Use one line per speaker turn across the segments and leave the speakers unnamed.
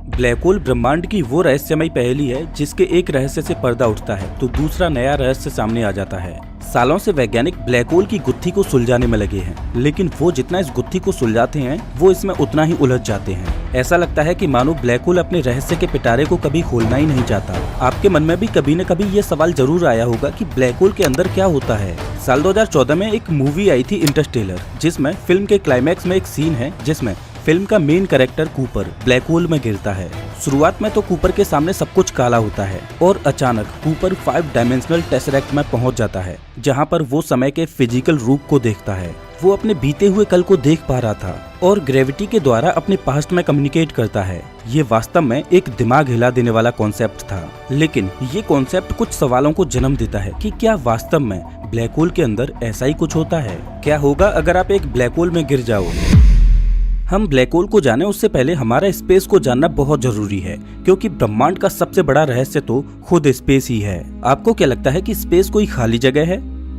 Black hole ब्रह्मांड की वो रहस्यमयी पहेली है जिसके एक रहस्य से पर्दा उठता है तो दूसरा नया रहस्य सामने आ जाता है। सालों से वैज्ञानिक ब्लैक होल की गुत्थी को सुलझाने में लगे हैं, लेकिन वो जितना इस गुत्थी को सुलझाते हैं वो इसमें उतना ही उलझ जाते हैं। ऐसा लगता है कि मानो ब्लैक होल अपने रहस्य के पिटारे को कभी खोलना ही नहीं चाहता। आपके मन में भी कभी न कभी ये सवाल जरूर आया होगा कि ब्लैक होल के अंदर क्या होता है। साल 2014 में एक मूवी आई थी इंटरस्टेलर, जिसमें फिल्म के क्लाइमैक्स में एक सीन है जिसमें फिल्म का main character Cooper black hole में गिरता है। शुरुआत में तो कूपर के सामने सब कुछ काला होता है और अचानक कूपर 5 डायमेंशनल टेसरेक्ट में पहुंच जाता है, जहां पर वो समय के फिजिकल रूप को देखता है। वो अपने बीते हुए कल को देख पा रहा था और ग्रेविटी के द्वारा अपने पास्ट में कम्युनिकेट करता है। ये वास्तव में एक दिमाग हिला देने वाला कॉन्सेप्ट था, लेकिन ये कॉन्सेप्ट कुछ सवालों को जन्म देता है कि क्या वास्तव में ब्लैक होल के अंदर ऐसा ही कुछ होता है। क्या होगा अगर आप एक ब्लैक होल में गिर जाओ। हम ब्लैक होल को जाने उससे पहले हमारा स्पेस को जानना बहुत जरूरी है, क्योंकि ब्रह्मांड का सबसे बड़ा रहस्य तो खुद स्पेस ही है। आपको क्या लगता है कि स्पेस कोई खाली जगह है?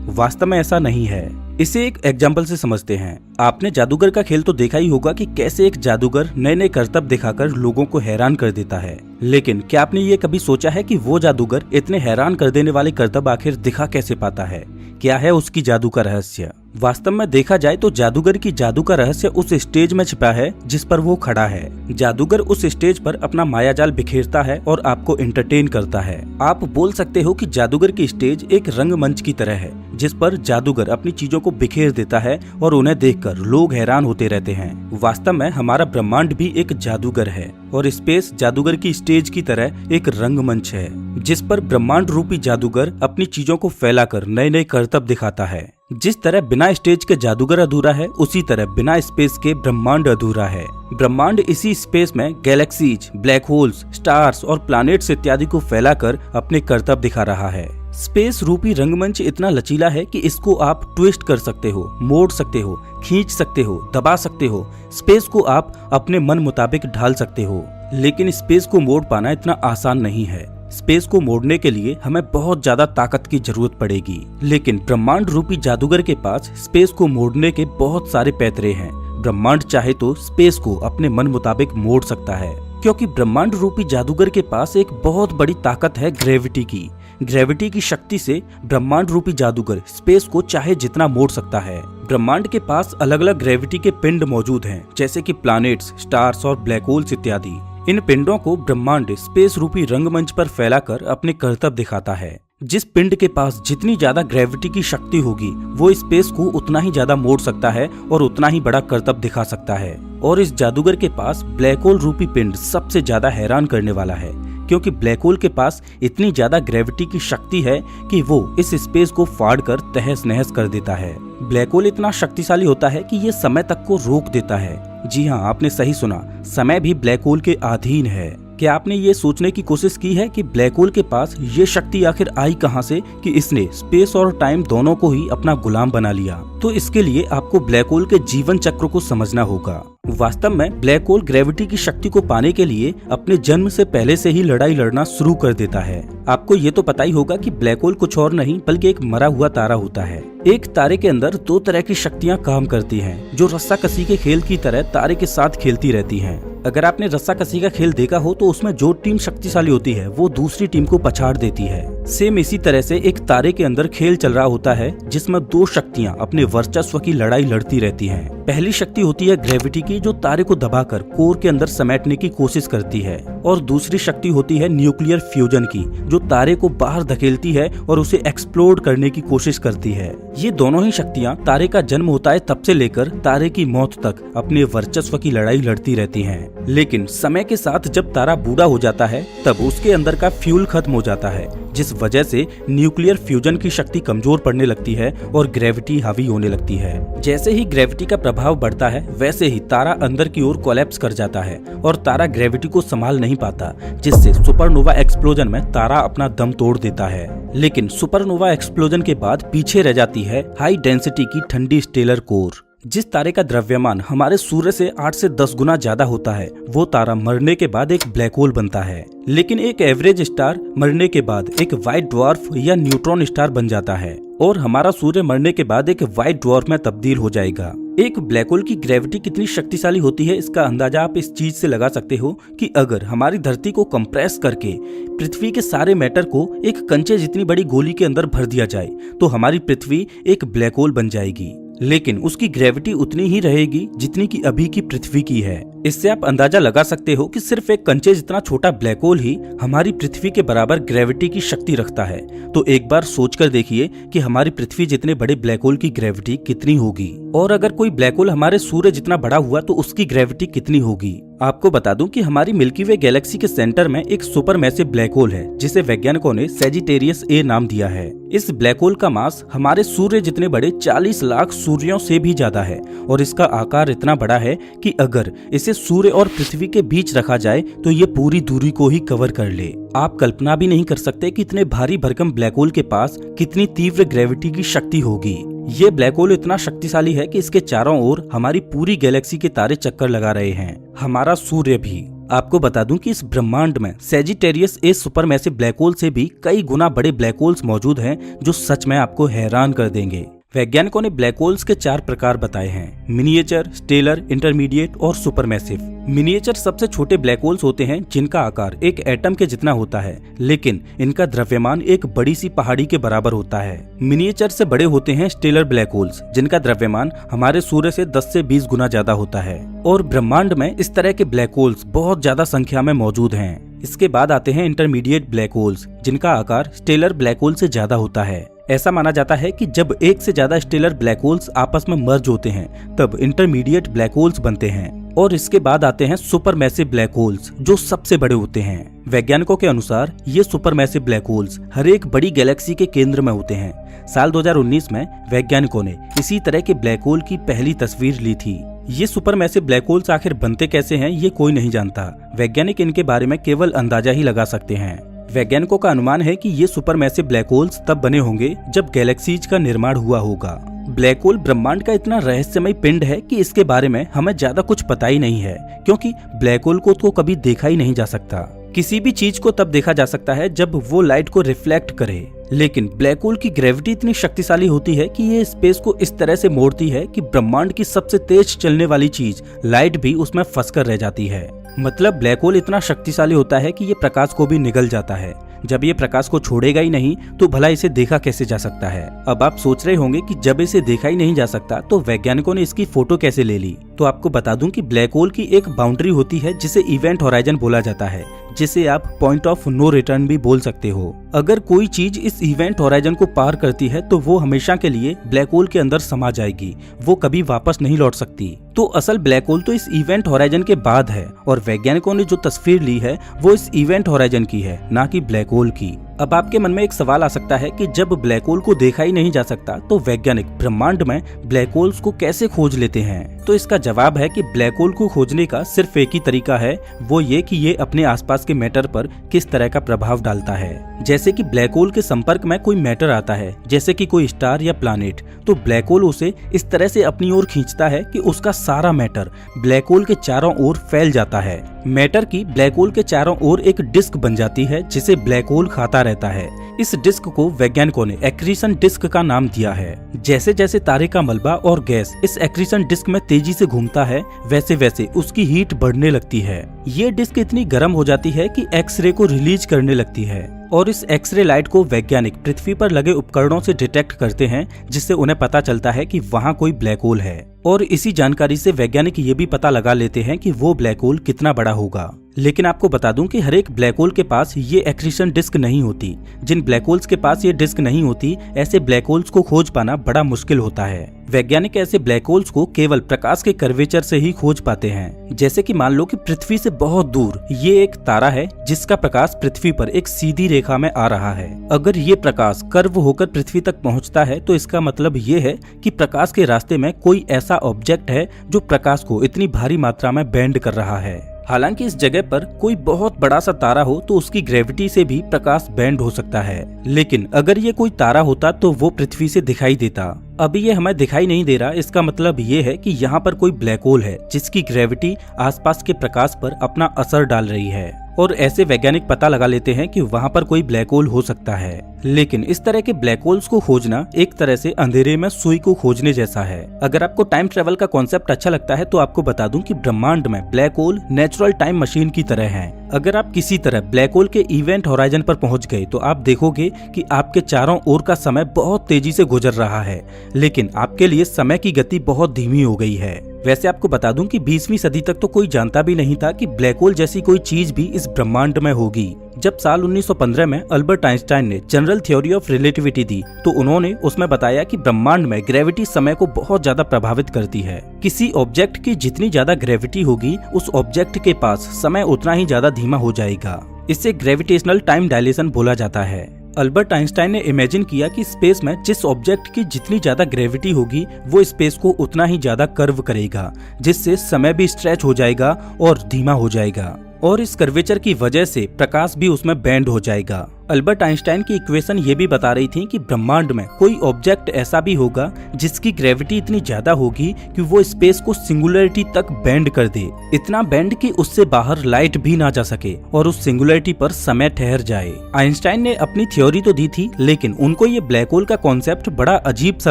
वास्तव में ऐसा नहीं है। इसे एक एग्जाम्पल से समझते हैं। आपने जादूगर का खेल तो देखा ही होगा कि कैसे एक जादूगर नए नए करतब दिखाकर लोगों को हैरान कर देता है, लेकिन क्या आपने ये कभी सोचा है कि वो जादूगर इतने हैरान कर देने वाले करतब आखिर दिखा कैसे पाता है? क्या है उसकी जादू का रहस्य? वास्तव में देखा जाए तो जादूगर की जादू का रहस्य उस स्टेज में छिपा है जिस पर वो खड़ा है। जादूगर उस स्टेज पर अपना मायाजाल बिखेरता है और आपको एंटरटेन करता है। आप बोल सकते हो कि जादूगर की स्टेज एक रंगमंच की तरह है, जिस पर जादूगर अपनी चीजों को बिखेर देता है और उन्हें देखकर लोग हैरान होते रहते हैं। वास्तव में हमारा ब्रह्मांड भी एक जादूगर है और स्पेस जादूगर की स्टेज की तरह एक रंगमंच है, जिस पर ब्रह्मांड रूपी जादूगर अपनी चीजों को फैलाकर नए नए करतब दिखाता है। जिस तरह बिना स्टेज के जादूगर अधूरा है, उसी तरह बिना स्पेस के ब्रह्मांड अधूरा है। ब्रह्मांड इसी स्पेस में गैलेक्सीज, ब्लैक होल्स, स्टार्स और प्लैनेट्स इत्यादि को फैलाकर अपने करतब दिखा रहा है। स्पेस रूपी रंगमंच इतना लचीला है कि इसको आप ट्विस्ट कर सकते हो, मोड़ सकते हो, खींच सकते हो, दबा सकते हो। स्पेस को आप अपने मन मुताबिक ढाल सकते हो, लेकिन स्पेस को मोड़ पाना इतना आसान नहीं है। स्पेस को मोड़ने के लिए हमें बहुत ज्यादा ताकत की जरूरत पड़ेगी, लेकिन ब्रह्मांड रूपी जादूगर के पास स्पेस को मोड़ने के बहुत सारे पैतरे हैं। ब्रह्मांड चाहे तो स्पेस को अपने मन मुताबिक मोड़ सकता है, क्योंकि ब्रह्मांड रूपी जादूगर के पास एक बहुत बड़ी ताकत है ग्रेविटी की। ग्रेविटी की शक्ति से ब्रह्मांड रूपी जादूगर स्पेस को चाहे जितना मोड़ सकता है। ब्रह्मांड के पास अलग अलग ग्रेविटी के पिंड मौजूद हैं, जैसे कि प्लैनेट्स, स्टार्स और ब्लैक होल्स इत्यादि। इन पिंडों को ब्रह्मांड स्पेस रूपी रंगमंच पर फैलाकर अपने करतब दिखाता है। जिस पिंड के पास जितनी ज्यादा ग्रेविटी की शक्ति होगी, वो स्पेस को उतना ही ज्यादा मोड़ सकता है और उतना ही बड़ा करतब दिखा सकता है। और इस जादूगर के पास ब्लैक होल रूपी पिंड सबसे ज्यादा हैरान करने वाला है, क्योंकि ब्लैक होल के पास इतनी ज्यादा ग्रेविटी की शक्ति है कि वो इस स्पेस को फाड़कर तहस नहस कर देता है। ब्लैक होल इतना शक्तिशाली होता है कि ये समय तक को रोक देता है। जी हाँ, आपने सही सुना, समय भी ब्लैक होल के अधीन है। क्या आपने ये सोचने की कोशिश की है कि ब्लैक होल के पास ये शक्ति आखिर आई कहां से कि इसने स्पेस और टाइम दोनों को ही अपना गुलाम बना लिया? तो इसके लिए आपको ब्लैक होल के जीवन चक्र को समझना होगा। वास्तव में ब्लैक होल ग्रेविटी की शक्ति को पाने के लिए अपने जन्म से पहले से ही लड़ाई लड़ना शुरू कर देता है। आपको ये तो पता ही होगा कि ब्लैक होल कुछ और नहीं बल्कि एक मरा हुआ तारा होता है। एक तारे के अंदर दो तरह की शक्तियां काम करती हैं, जो रस्साकसी के खेल की तरह तारे के साथ खेलती रहती हैं। अगर आपने रस्साकसी का खेल देखा हो तो उसमें जो टीम शक्तिशाली होती है वो दूसरी टीम को पछाड़ देती है। सेम इसी तरह से एक तारे के अंदर खेल चल रहा होता है, जिसमें दो शक्तियां अपने वर्चस्व की लड़ाई लड़ती रहती हैं। पहली शक्ति होती है ग्रेविटी की, जो तारे को दबाकर कोर के अंदर समेटने की कोशिश करती है, और दूसरी शक्ति होती है न्यूक्लियर फ्यूजन की, जो तारे को बाहर धकेलती है और उसे एक्सप्लोड करने की कोशिश करती है। ये दोनों ही शक्तियां तारे का जन्म होता है तब से लेकर तारे की मौत तक अपने वर्चस्व की लड़ाई लड़ती रहती हैं। लेकिन समय के साथ जब तारा बूढ़ा हो जाता है तब उसके अंदर का फ्यूल खत्म हो जाता है, जिस वजह से न्यूक्लियर फ्यूजन की शक्ति कमजोर पड़ने लगती है और ग्रेविटी हावी होने लगती है। जैसे ही ग्रेविटी का प्रभाव बढ़ता है, वैसे ही तारा अंदर की ओर कोलैप्स कर जाता है और तारा ग्रेविटी को संभाल नहीं पाता, जिससे सुपरनोवा एक्सप्लोजन में तारा अपना दम तोड़ देता है। लेकिन सुपरनोवा एक्सप्लोजन के बाद पीछे रह जाती है हाई डेंसिटी की ठंडी स्टेलर कोर। जिस तारे का द्रव्यमान हमारे सूर्य से 8 से 10 गुना ज्यादा होता है वो तारा मरने के बाद एक ब्लैक होल बनता है। लेकिन एक एवरेज स्टार मरने के बाद एक व्हाइट ड्वार्फ या न्यूट्रॉन स्टार बन जाता है और हमारा सूर्य मरने के बाद एक व्हाइट ड्वार्फ में तब्दील हो जाएगा। एक ब्लैक होल की ग्रेविटी कितनी शक्तिशाली होती है इसका अंदाजा आप इस चीज से लगा सकते हो कि अगर हमारी धरती को कंप्रेस करके पृथ्वी के सारे मैटर को एक कंचे जितनी बड़ी गोली के अंदर भर दिया जाए तो हमारी पृथ्वी एक ब्लैक होल बन जाएगी। लेकिन उसकी ग्रेविटी उतनी ही रहेगी जितनी की अभी की पृथ्वी की है। इससे आप अंदाजा लगा सकते हो कि सिर्फ एक कंचे जितना छोटा ब्लैक होल ही हमारी पृथ्वी के बराबर ग्रेविटी की शक्ति रखता है। तो एक बार सोचकर देखिए कि हमारी पृथ्वी जितने बड़े ब्लैक होल की ग्रेविटी कितनी होगी, और अगर कोई ब्लैक होल हमारे सूर्य जितना बड़ा हुआ तो उसकी ग्रेविटी कितनी होगी। आपको बता दूं कि हमारी मिल्की वे गैलेक्सी के सेंटर में एक सुपर मैसिव ब्लैक होल है जिसे वैज्ञानिकों ने सैजिटेरियस ए नाम दिया है। इस ब्लैक होल का मास हमारे सूर्य जितने बड़े 40 लाख सूर्यों से भी ज्यादा है और इसका आकार इतना बड़ा है कि अगर इसे सूर्य और पृथ्वी के बीच रखा जाए तो ये पूरी दूरी को ही कवर कर ले। आप कल्पना भी नहीं कर सकते कि इतने भारी भरकम ब्लैक होल के पास कितनी तीव्र ग्रेविटी की शक्ति होगी। ये ब्लैक होल इतना शक्तिशाली है कि इसके चारों ओर हमारी पूरी गैलेक्सी के तारे चक्कर लगा रहे हैं, हमारा सूर्य भी। आपको बता दूं कि इस ब्रह्मांड में Sagittarius A supermassive black hole से भी कई गुना बड़े ब्लैक होल्स मौजूद हैं जो सच में आपको हैरान कर देंगे। वैज्ञानिकों ने ब्लैक होल्स के 4 प्रकार बताए हैं: मिनिएचर, स्टेलर, इंटरमीडिएट और सुपरमैसिव। मिनिएचर सबसे छोटे ब्लैक होल्स होते हैं जिनका आकार एक एटम के जितना होता है, लेकिन इनका द्रव्यमान एक बड़ी सी पहाड़ी के बराबर होता है। मिनिएचर से बड़े होते हैं स्टेलर ब्लैक होल्स जिनका द्रव्यमान हमारे सूर्य से 10 से 20 गुना ज्यादा होता है। और ब्रह्मांड में इस तरह के ब्लैक होल्स बहुत ज्यादा संख्या में मौजूद हैं। इसके बाद आते हैं इंटरमीडिएट ब्लैक होल्स जिनका आकार स्टेलर ब्लैक होल से ज्यादा होता है। ऐसा माना जाता है कि जब एक से ज्यादा स्टेलर ब्लैक होल्स आपस में मर्ज होते हैं तब इंटरमीडिएट ब्लैक होल्स बनते हैं। और इसके बाद आते हैं सुपरमैसिव ब्लैक होल्स जो सबसे बड़े होते हैं। वैज्ञानिकों के अनुसार ये सुपरमैसिव ब्लैक होल्स हर एक बड़ी गैलेक्सी के केंद्र में होते हैं। साल 2019 में वैज्ञानिकों ने इसी तरह के ब्लैक होल की पहली तस्वीर ली थी। ये सुपरमैसिव ब्लैक होल्स आखिर बनते कैसे हैं ये कोई नहीं जानता। वैज्ञानिक इनके बारे में केवल अंदाजा ही लगा सकते हैं। वैज्ञानिकों का अनुमान है कि ये सुपरमैसिव ब्लैक होल्स तब बने होंगे जब गैलेक्सीज का निर्माण हुआ होगा। ब्लैक होल ब्रह्मांड का इतना रहस्यमय पिंड है कि इसके बारे में हमें ज्यादा कुछ पता ही नहीं है, क्योंकि ब्लैक होल को तो कभी देखा ही नहीं जा सकता। किसी भी चीज को तब देखा जा सकता है जब वो लाइट को रिफ्लेक्ट करे, लेकिन ब्लैक होल की ग्रेविटी इतनी शक्तिशाली होती है कि ये स्पेस को इस तरह से मोड़ती है कि ब्रह्मांड की सबसे तेज चलने वाली चीज लाइट भी उसमें फंसकर रह जाती है। मतलब ब्लैक होल इतना शक्तिशाली होता है कि ये प्रकाश को भी निगल जाता है। जब ये प्रकाश को छोड़ेगा ही नहीं तो भला इसे देखा कैसे जा सकता है। अब आप सोच रहे होंगे कि जब इसे देखा ही नहीं जा सकता तो वैज्ञानिकों ने इसकी फोटो कैसे ले ली। तो आपको बता दूं कि ब्लैक होल की एक बाउंड्री होती है जिसे इवेंट होराइजन बोला जाता है, जिसे आप पॉइंट ऑफ नो रिटर्न भी बोल सकते हो। अगर कोई चीज इस इवेंट होराइजन को पार करती है तो वो हमेशा के लिए ब्लैक होल के अंदर समा जाएगी, वो कभी वापस नहीं लौट सकती। तो असल ब्लैक होल तो इस इवेंट होराइजन के बाद है, और वैज्ञानिकों ने जो तस्वीर ली है वो इस इवेंट होराइजन की है, ना कि ब्लैक होल की। अब आपके मन में एक सवाल आ सकता है कि जब ब्लैक होल को देखा ही नहीं जा सकता तो वैज्ञानिक ब्रह्मांड में ब्लैक होल्स को कैसे खोज लेते हैं। तो इसका जवाब है कि ब्लैक होल को खोजने का सिर्फ एक ही तरीका है, वो ये कि ये अपने आसपास के मैटर पर किस तरह का प्रभाव डालता है। जैसे कि ब्लैक होल के संपर्क में कोई मैटर आता है, जैसे कि कोई स्टार या प्लैनेट, तो ब्लैक होल उसे इस तरह से अपनी ओर खींचता है कि उसका सारा मैटर ब्लैक होल के चारों ओर फैल जाता है। मैटर की ब्लैक होल के चारों ओर एक डिस्क बन जाती है जिसे ब्लैक होल खाता रहता है। इस डिस्क को वैज्ञानिकों ने एक्रीशन डिस्क का नाम दिया है। जैसे जैसे तारे का मलबा और गैस इस एक्रीशन डिस्क में तेजी से घूमता है, वैसे वैसे उसकी हीट बढ़ने लगती है। ये डिस्क इतनी गर्म हो जाती है कि एक्सरे को रिलीज करने लगती है, और इस एक्सरे लाइट को वैज्ञानिक पृथ्वी पर लगे उपकरणों से डिटेक्ट करते हैं, जिससे उन्हें पता चलता है कि वहाँ कोई ब्लैक होल है। और इसी जानकारी से वैज्ञानिक ये भी पता लगा लेते हैं कि वो ब्लैक होल कितना बड़ा होगा। लेकिन आपको बता दूं कि हर एक ब्लैक होल के पास ये एक्रीशन डिस्क नहीं होती। जिन ब्लैक होल्स के पास ये डिस्क नहीं होती, ऐसे ब्लैक होल्स को खोज पाना बड़ा मुश्किल होता है। वैज्ञानिक ऐसे ब्लैक होल्स को केवल प्रकाश के कर्वेचर से ही खोज पाते हैं। जैसे कि मान लो कि पृथ्वी से बहुत दूर ये एक तारा है जिसका प्रकाश पृथ्वी पर एक सीधी रेखा में आ रहा है। अगर ये प्रकाश कर्व होकर पृथ्वी तक पहुंचता है तो इसका मतलब ये है कि प्रकाश के रास्ते में कोई ऐसा ऑब्जेक्ट है जो प्रकाश को इतनी भारी मात्रा में बेंड कर रहा है। हालांकि इस जगह पर कोई बहुत बड़ा सा तारा हो तो उसकी ग्रेविटी से भी प्रकाश बेंड हो सकता है, लेकिन अगर ये कोई तारा होता तो वो पृथ्वी से दिखाई देता। अभी ये हमें दिखाई नहीं दे रहा, इसका मतलब ये है कि यहाँ पर कोई ब्लैक होल है जिसकी ग्रेविटी आसपास के प्रकाश पर अपना असर डाल रही है, और ऐसे वैज्ञानिक पता लगा लेते हैं कि वहाँ पर कोई ब्लैक होल हो सकता है। लेकिन इस तरह के ब्लैक होल्स को खोजना एक तरह से अंधेरे में सुई को खोजने जैसा है। अगर आपको टाइम ट्रेवल का कॉन्सेप्ट अच्छा लगता है तो आपको बता दूं कि ब्रह्मांड में black hole natural time machine की तरह हैं। अगर आप किसी तरह ब्लैक होल के इवेंट होराइजन पर पहुंच गए तो आप देखोगे कि आपके चारों ओर का समय बहुत तेजी से गुजर रहा है, लेकिन आपके लिए समय की गति बहुत धीमी हो गई है। वैसे आपको बता दूं कि 20वीं सदी तक तो कोई जानता भी नहीं था कि ब्लैक होल जैसी कोई चीज भी इस ब्रह्मांड में होगी। जब साल 1915 में अल्बर्ट आइंस्टाइन ने जनरल थ्योरी ऑफ रिलेटिविटी दी तो उन्होंने उसमें बताया कि ब्रह्मांड में ग्रेविटी समय को बहुत ज्यादा प्रभावित करती है। किसी ऑब्जेक्ट की जितनी ज्यादा ग्रेविटी होगी उस ऑब्जेक्ट के पास समय उतना ही ज्यादा धीमा हो जाएगा। इसे ग्रेविटेशनल टाइम डायलेशन बोला जाता है। अल्बर्ट आइंस्टाइन ने इमेजिन किया कि स्पेस में जिस ऑब्जेक्ट की जितनी ज्यादा ग्रेविटी होगी वो स्पेस को उतना ही ज्यादा कर्व करेगा, जिससे समय भी स्ट्रेच हो जाएगा और धीमा हो जाएगा, और इस कर्वेचर की वजह से प्रकाश भी उसमें बेंड हो जाएगा। अल्बर्ट आइंस्टाइन की इक्वेशन ये भी बता रही थी कि ब्रह्मांड में कोई ऑब्जेक्ट ऐसा भी होगा जिसकी ग्रेविटी इतनी ज्यादा होगी कि वो स्पेस को सिंगुलरिटी तक बेंड कर दे, इतना बेंड कि उससे बाहर लाइट भी ना जा सके और उस सिंगुलरिटी पर समय ठहर जाए। आइंस्टाइन ने अपनी थ्योरी तो दी थी, लेकिन उनको ये ब्लैक होल का कॉन्सेप्ट बड़ा अजीब सा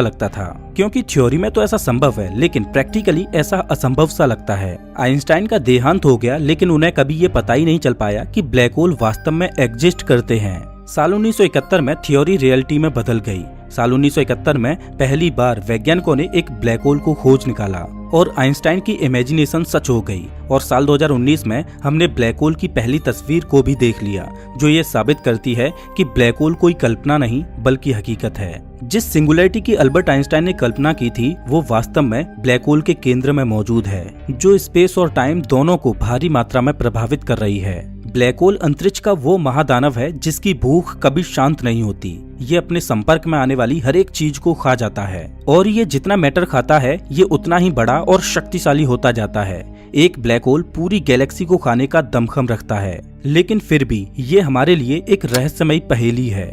लगता था, क्योंकि थ्योरी में तो ऐसा संभव है लेकिन प्रैक्टिकली ऐसा असंभव सा लगता है। आइंस्टाइन का देहांत हो गया, लेकिन उन्हें कभी ये पता ही नहीं चल पाया कि ब्लैक होल वास्तव में एग्जिस्ट करते हैं। साल 1971 में थ्योरी रियलिटी में बदल गई। साल 1971 में पहली बार वैज्ञानिकों ने एक ब्लैक होल को खोज निकाला और आइंस्टाइन की इमेजिनेशन सच हो गई, और साल 2019 में हमने ब्लैक होल की पहली तस्वीर को भी देख लिया, जो ये साबित करती है कि ब्लैक होल कोई कल्पना नहीं बल्कि हकीकत है। जिस सिंगुलरिटी की अल्बर्ट आइंस्टाइन ने कल्पना की थी वो वास्तव में ब्लैक होल के केंद्र में मौजूद है, जो स्पेस और टाइम दोनों को भारी मात्रा में प्रभावित कर रही है। ब्लैक होल अंतरिक्ष का वो महादानव है जिसकी भूख कभी शांत नहीं होती। ये अपने संपर्क में आने वाली हर एक चीज को खा जाता है, और ये जितना मैटर खाता है ये उतना ही बड़ा और शक्तिशाली होता जाता है। एक ब्लैक होल पूरी गैलेक्सी को खाने का दमखम रखता है, लेकिन फिर भी ये हमारे लिए एक रहस्यमयी पहेली है।